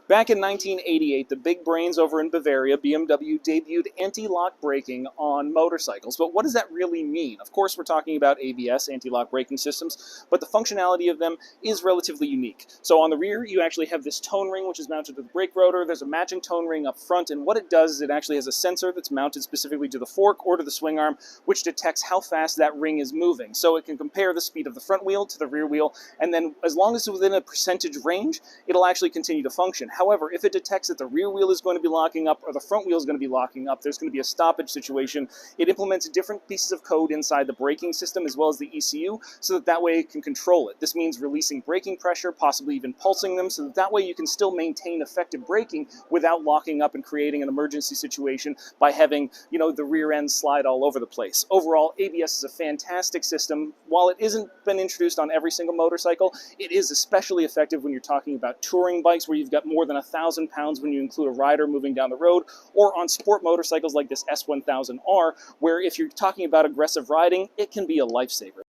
Back in 1988, the big brains over in Bavaria, BMW, debuted anti-lock braking on motorcycles. But what does that really mean? Of course, we're talking about ABS, anti-lock braking systems, but the functionality of them is relatively unique. So on the rear, you actually have this tone ring, which is mounted to the brake rotor. There's a matching tone ring up front, and what it does is it actually has a sensor that's mounted specifically to the fork or to the swing arm, which detects how fast that ring is moving. So it can compare the speed of the front wheel to the rear wheel, and then as long as it's within a percentage range, it'll actually continue to function. However, if it detects that the rear wheel is going to be locking up or the front wheel is going to be locking up, there's going to be a stoppage situation. It implements different pieces of code inside the braking system as well as the ECU so that way it can control it. This means releasing braking pressure, possibly even pulsing them, so that way you can still maintain effective braking without locking up and creating an emergency situation by having, the rear end slide all over the place. Overall, ABS is a fantastic system. While it isn't been introduced on every single motorcycle, it is especially effective when you're talking about touring bikes where you've got more than 1,000 pounds when you include a rider moving down the road, or on sport motorcycles like this S1000R, where if you're talking about aggressive riding, it can be a lifesaver.